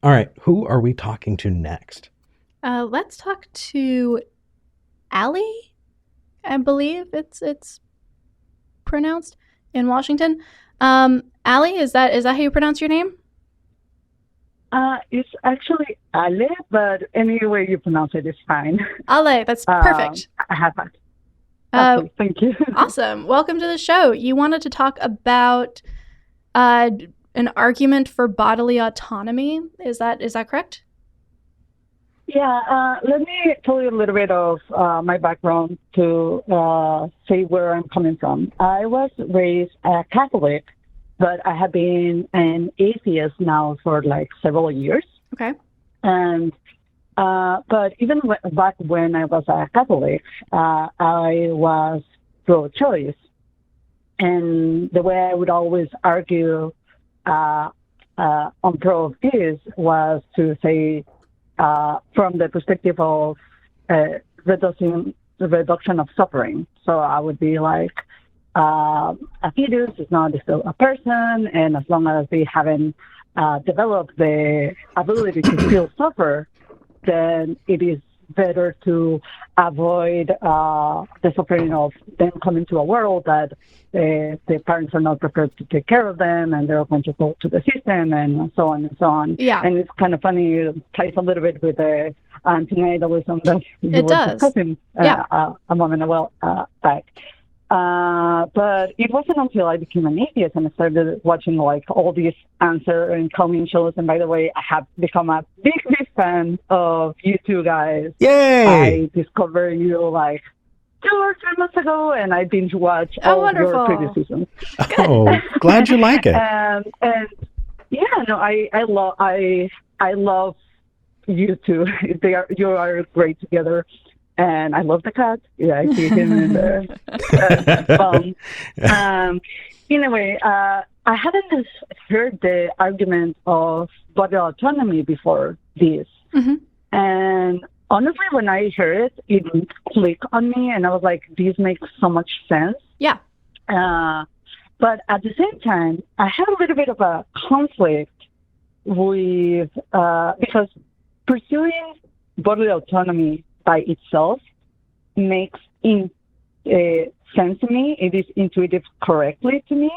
All right, who are we talking to next? Let's talk to Allie, I believe it's pronounced in Washington. Allie, is that how you pronounce your name? It's actually Ale, but any way you pronounce it is fine. Ale, that's perfect. I have that. Okay, thank you. Awesome. Welcome to the show. You wanted to talk about an argument for bodily autonomy. Is that correct? Yeah, let me tell you a little bit of my background to say where I'm coming from. I was raised a Catholic, but I have been an atheist now for like several years. Okay. And but even back when I was a Catholic, I was pro-choice. And the way I would always argue on pro of this was to say, from the perspective of reduction of suffering. So I would be like, a fetus is not still a person, and as long as they haven't developed the ability to feel suffer, then it is better to avoid the suffering of them coming to a world that the parents are not prepared to take care of them, and they're going to go to the system, and so on and so on. Yeah. And it's kind of funny, it ties a little bit with the antinatalism that you were discussing a moment back. But it wasn't until I became an atheist and I started watching like all these answer and calming shows. And by the way, I have become a big fan of you two guys. Yay! I discovered you like 2 or 3 months ago, and I binge watch all your previous seasons. Oh, glad you like it. And yeah, no, I love you two. You are great together. And I love the cat. Yeah, I see him in the phone. Anyway, I haven't heard the argument of bodily autonomy before this. Mm-hmm. And honestly, when I heard it, it didn't click on me. And I was like, this makes so much sense. Yeah. But at the same time, I had a little bit of a conflict with, because pursuing bodily autonomy by itself makes sense to me. It is intuitive correctly to me,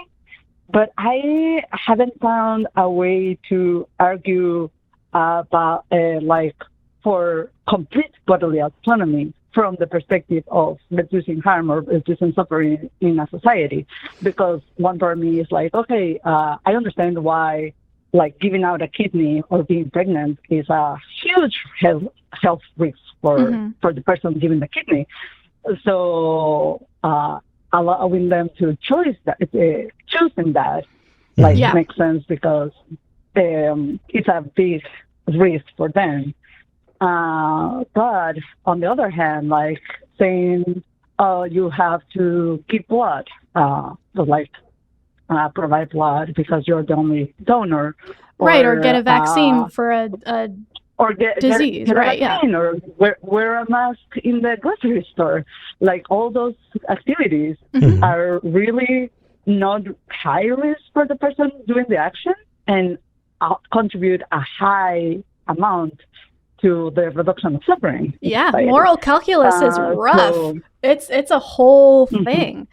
but I haven't found a way to argue about like for complete bodily autonomy from the perspective of reducing harm or reducing suffering in a society. Because one part of me is like, okay, I understand why like giving out a kidney or being pregnant is a huge health risk for the person giving the kidney. So allowing them to choosing that makes sense because it's a big risk for them. But on the other hand, like saying, you have to give blood, provide blood because you're the only donor. Or get a vaccine for a disease, get right? A vaccine, Yeah. Or wear a mask in the grocery store. Like all those activities are really not high risk for the person doing the action and contribute a high amount to the reduction of suffering. Yeah, moral calculus is rough. So, it's a whole thing.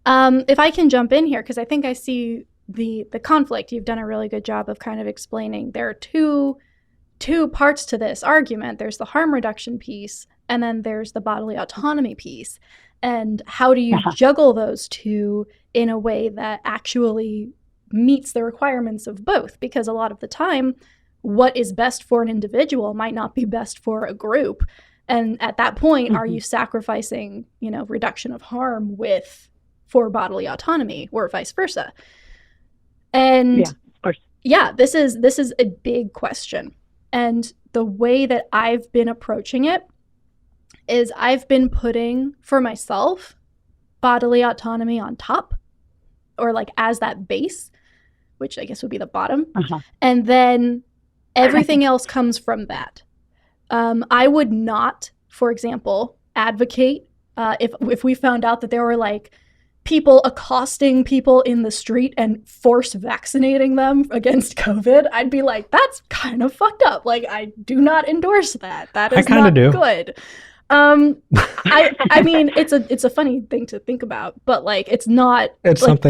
If I can jump in here, because I think I see the conflict. You've done a really good job of kind of explaining. There are two parts to this argument. There's the harm reduction piece, and then there's the bodily autonomy piece. And how do you juggle those two in a way that actually meets the requirements of both? Because a lot of the time, what is best for an individual might not be best for a group. And at that point, are you sacrificing, reduction of harm for bodily autonomy or vice versa? And yeah, of course. Yeah, this is a big question. And the way that I've been approaching it is I've been putting for myself bodily autonomy on top, or like as that base, which I guess would be the bottom. And then everything else comes from that. I would not, for example, advocate if we found out that there were like people accosting people in the street and force vaccinating them against COVID, I'd be like, that's kind of fucked up. Like, I do not endorse that. That is not good. I mean, it's a funny thing to think about, but like, it's not. It's like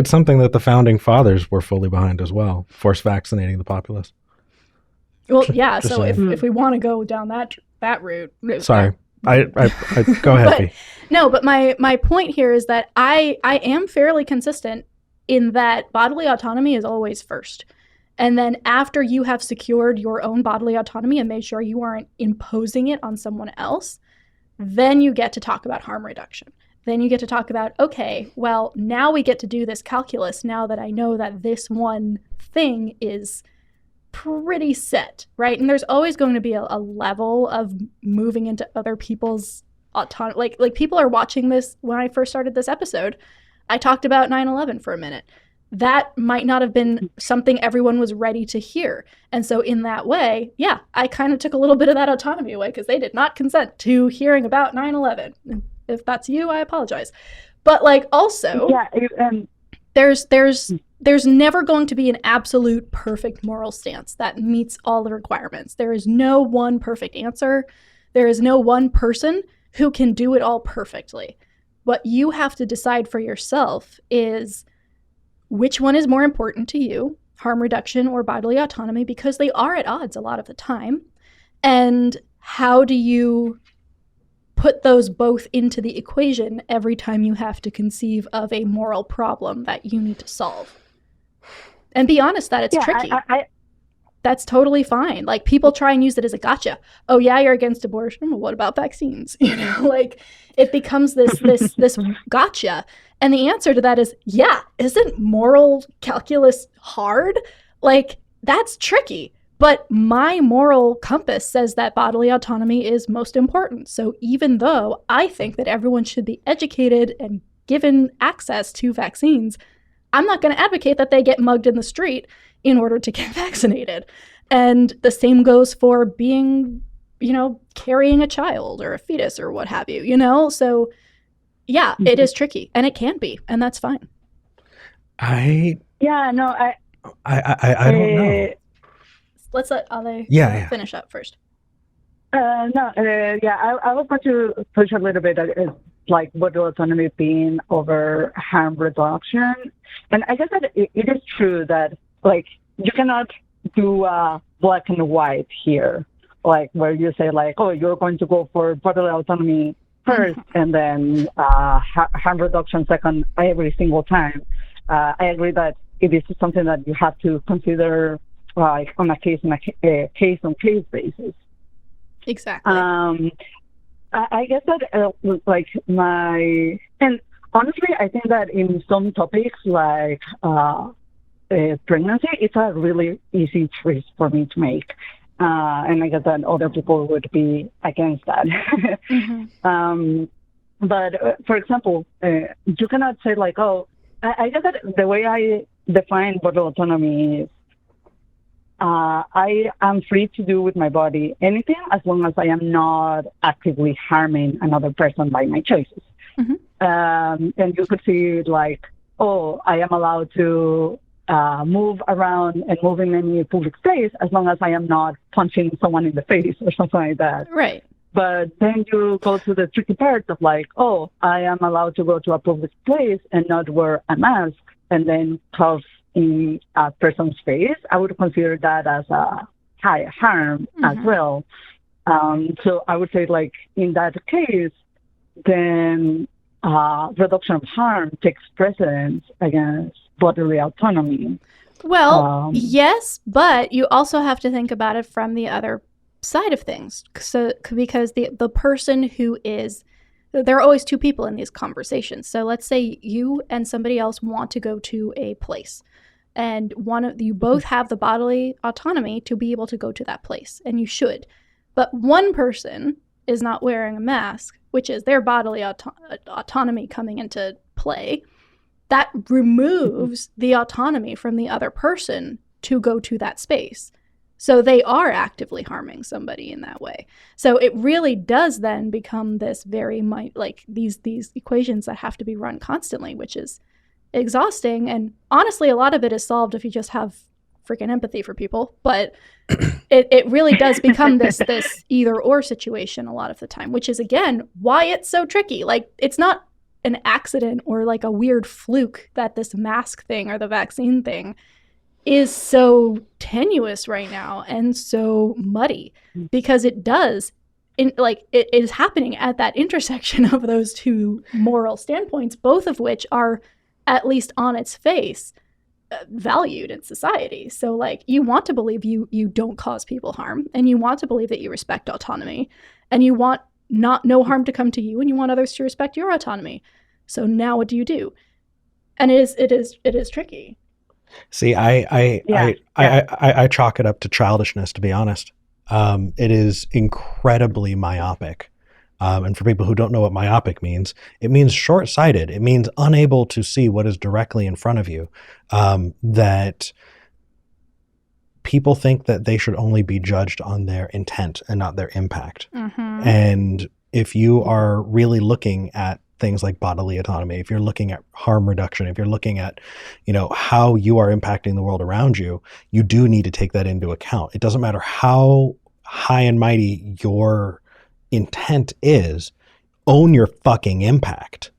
something that the founding fathers were fully behind as well. Force vaccinating the populace. Well, yeah. So if we want to go down that route, sorry, I go ahead. But my point here is that I am fairly consistent in that bodily autonomy is always first. And then after you have secured your own bodily autonomy and made sure you aren't imposing it on someone else, then you get to talk about harm reduction. Then you get to talk about, okay, well, now we get to do this calculus now that I know that this one thing is pretty set, right? And there's always going to be a level of moving into other people's autonomy. Like people are watching this. When I first started this episode, I talked about 9/11 for a minute. That might not have been something everyone was ready to hear. And so in that way, yeah, I kind of took a little bit of that autonomy away because they did not consent to hearing about 9/11. If that's you, I apologize. But like also, there's never going to be an absolute perfect moral stance that meets all the requirements. There is no one perfect answer. There is no one person who can do it all perfectly. What you have to decide for yourself is which one is more important to you, harm reduction or bodily autonomy, because they are at odds a lot of the time. And how do you put those both into the equation every time you have to conceive of a moral problem that you need to solve? And be honest that it's tricky. That's totally fine. Like, people try and use it as a gotcha. Oh yeah, you're against abortion. Well, what about vaccines? You know, like it becomes this gotcha. And the answer to that is, yeah, isn't moral calculus hard? Like, that's tricky. But my moral compass says that bodily autonomy is most important. So even though I think that everyone should be educated and given access to vaccines, I'm not going to advocate that they get mugged in the street in order to get vaccinated. And the same goes for being, carrying a child or a fetus or what have you, So yeah, it is tricky, and it can be, and that's fine. I don't know. Let's let Ale finish up first. I was going to push a little bit like bodily autonomy being over harm reduction. And I guess that it is true that, like, you cannot do black and white here, like where you say, like, oh, you're going to go for bodily autonomy first and then harm reduction second every single time. I agree that it is something that you have to consider, like, on a case-on-case basis. Exactly. I guess that, and honestly, I think that in some topics, like pregnancy, it's a really easy choice for me to make. And I guess that other people would be against that. But for example, you cannot say, like, oh, I guess that the way I define bodily autonomy is, I am free to do with my body anything as long as I am not actively harming another person by my choices. And you could see it like, oh, I am allowed to move around and move in any public space as long as I am not punching someone in the face or something like that. Right. But then you go to the tricky part of, like, oh, I am allowed to go to a public place and not wear a mask and then cough in a person's face. I would consider that as a high harm as well. So I would say, like, in that case, then reduction of harm takes precedence against bodily autonomy. Well, yes, but you also have to think about it from the other side of things. So, because the person who is, there are always two people in these conversations. So let's say you and somebody else want to go to a place, and you both have the bodily autonomy to be able to go to that place, and you should. But one person is not wearing a mask, which is their bodily autonomy coming into play. That removes the autonomy from the other person to go to that space. So they are actively harming somebody in that way. So it really does then become this very like these equations that have to be run constantly, which is exhausting. And honestly, a lot of it is solved if you just have freaking empathy for people. But it really does become this either or situation a lot of the time, which is, again, why it's so tricky. Like, it's not an accident or like a weird fluke that this mask thing or the vaccine thing is so tenuous right now and so muddy, because it does, it is happening at that intersection of those two moral standpoints, both of which are, at least on its face, valued in society. So, like, you want to believe you don't cause people harm, and you want to believe that you respect autonomy, and you want no harm to come to you, and you want others to respect your autonomy. So now what do you do? And it is tricky. See, I chalk it up to childishness, to be honest. It is incredibly myopic. And for people who don't know what myopic means, it means short-sighted. It means unable to see what is directly in front of you. That people think that they should only be judged on their intent and not their impact. Mm-hmm. And if you are really looking at things like bodily autonomy, if you're looking at harm reduction, if you're looking at, how you are impacting the world around you, you do need to take that into account. It doesn't matter how high and mighty your intent is, own your fucking impact.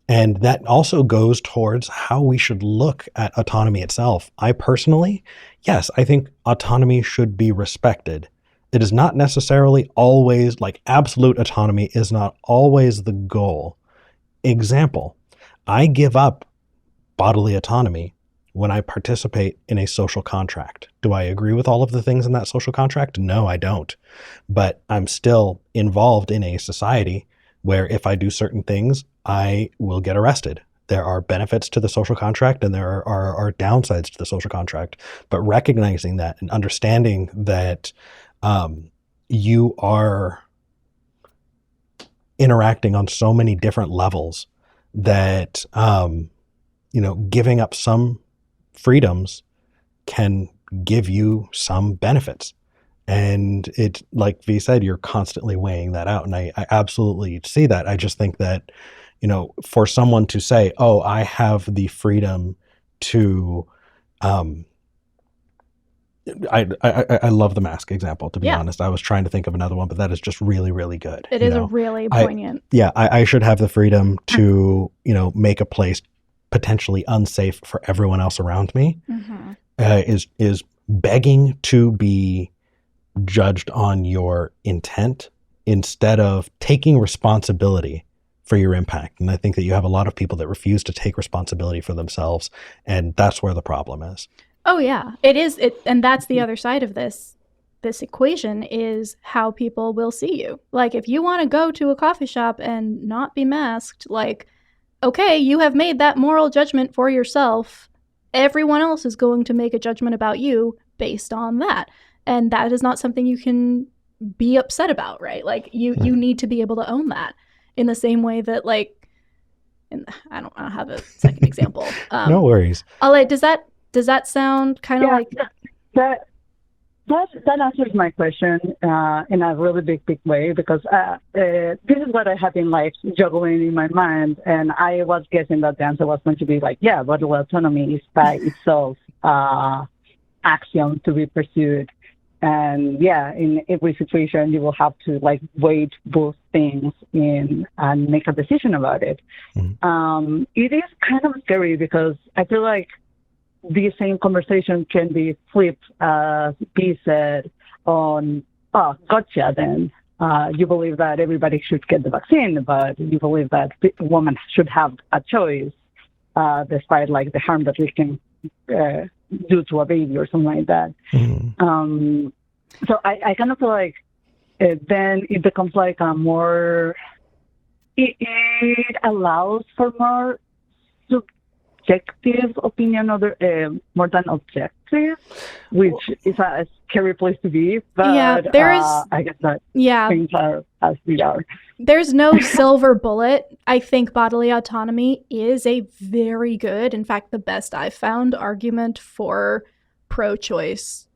And that also goes towards how we should look at autonomy itself. I personally, yes, I think autonomy should be respected. It is not necessarily always, like, absolute autonomy is not always the goal. Example, I give up bodily autonomy when I participate in a social contract. Do I agree with all of the things in that social contract? No, I don't. But I'm still involved in a society where if I do certain things, I will get arrested. There are benefits to the social contract and there are downsides to the social contract. But recognizing that and understanding that you are interacting on so many different levels that, giving up some freedoms can give you some benefits. And it, like V said, you're constantly weighing that out. And I absolutely see that. I just think that, for someone to say, oh, I have the freedom to, I love the mask example, to be honest. I was trying to think of another one, but that is just really, really good. It is a really poignant. I should have the freedom to, make a place potentially unsafe for everyone else around me. Mm-hmm. Is begging to be judged on your intent instead of taking responsibility for your impact. And I think that you have a lot of people that refuse to take responsibility for themselves, and that's where the problem is. Oh yeah, it is. And that's the other side of this equation, is how people will see you. Like, if you want to go to a coffee shop and not be masked, like, okay, you have made that moral judgment for yourself. Everyone else is going to make a judgment about you based on that. And that is not something you can be upset about, right? Like, you need to be able to own that in the same way that, like, and I don't have a second example. No worries. Ale, does that sound kind of like that answers my question in a really big way, because this is what I have been like juggling in my mind, and I was guessing that the answer was going to be like, yeah, bodily autonomy is by itself axiom to be pursued, and yeah, in every situation you will have to like weigh both things in and make a decision about it. Mm-hmm. It is kind of scary because I feel like the same conversation can be flipped, be said on, oh, gotcha then. You believe that everybody should get the vaccine, but you believe that women should have a choice, despite like the harm that we can do to a baby or something like that. Mm-hmm. So I kind of feel like then it becomes like a more, it allows for more subjective opinion, more than objective, which is a scary place to be. But yeah, I guess that things are as they are. There's no silver bullet. I think bodily autonomy is a very good, in fact, the best I've found argument for pro-choice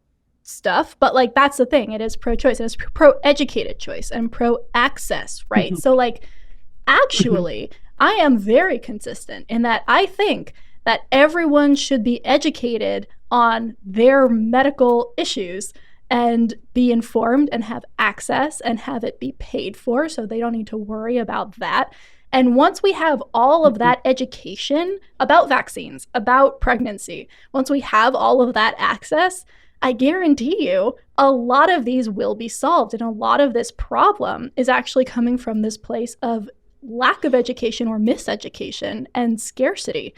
stuff, but like that's the thing. It is pro-choice, and it's pro-educated choice and pro-access, right? So like actually, I am very consistent in that I think that everyone should be educated on their medical issues and be informed and have access and have it be paid for, so they don't need to worry about that. And once we have all of that education about vaccines, about pregnancy, once we have all of that access, I guarantee you a lot of these will be solved. And a lot of this problem is actually coming from this place of lack of education or miseducation and scarcity.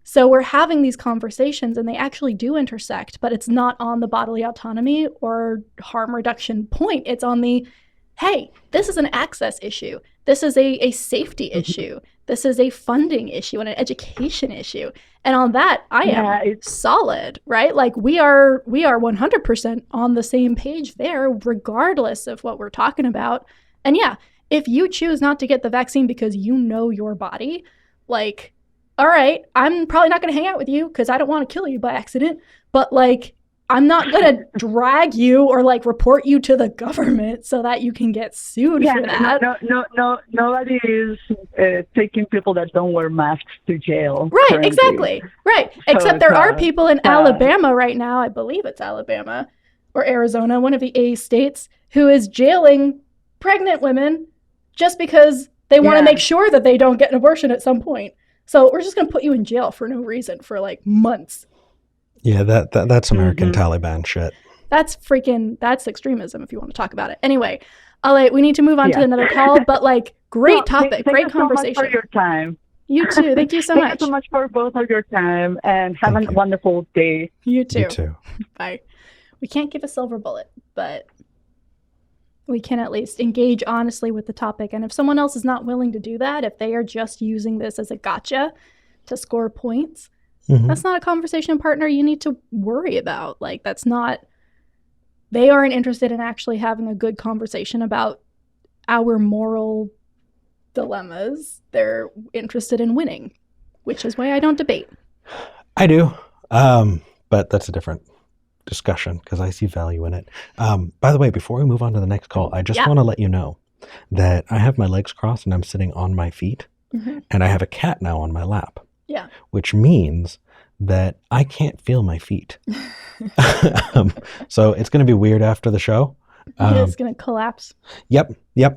So we're having these conversations and they actually do intersect, but it's not on the bodily autonomy or harm reduction point. It's on the, hey, this is an access issue. This is a safety issue. This is a funding issue and an education issue. And on that, I am solid, right? Like we are 100% on the same page there, regardless of what we're talking about. And yeah, if you choose not to get the vaccine because you know your body, like, all right, I'm probably not going to hang out with you because I don't want to kill you by accident, but like, I'm not going to drag you or like report you to the government so that you can get sued for that. No, nobody is taking people that don't wear masks to jail. Right, currently. Exactly. Right. So except there are people in Alabama right now, I believe it's Alabama or Arizona, one of the A states, who is jailing pregnant women just because they want to make sure that they don't get an abortion at some point. So we're just going to put you in jail for no reason for like months. Yeah, that's American Taliban shit. That's extremism if you want to talk about it. Anyway, Ale, we need to move on to another call, but like great topic, great conversation. Thank you so much for your time. You too. Thank you so much. Thank you so much for both of your time and have a wonderful day. You too. You too. Bye. We can't give a silver bullet, but we can at least engage honestly with the topic. And if someone else is not willing to do that, if they are just using this as a gotcha to score points, that's not a conversation partner you need to worry about. Like, that's not, they aren't interested in actually having a good conversation about our moral dilemmas. They're interested in winning, which is why I don't debate. I do. But that's a different discussion because I see value in it. By the way, before we move on to the next call, I just want to let you know that I have my legs crossed and I'm sitting on my feet and I have a cat now on my lap. Yeah. Which means that I can't feel my feet. So it's going to be weird after the show. It's going to collapse. Yep.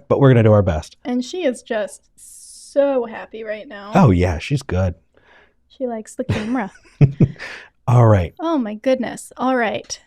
But we're going to do our best. And she is just so happy right now. Oh, yeah. She's good. She likes the camera. All right. Oh, my goodness. All right.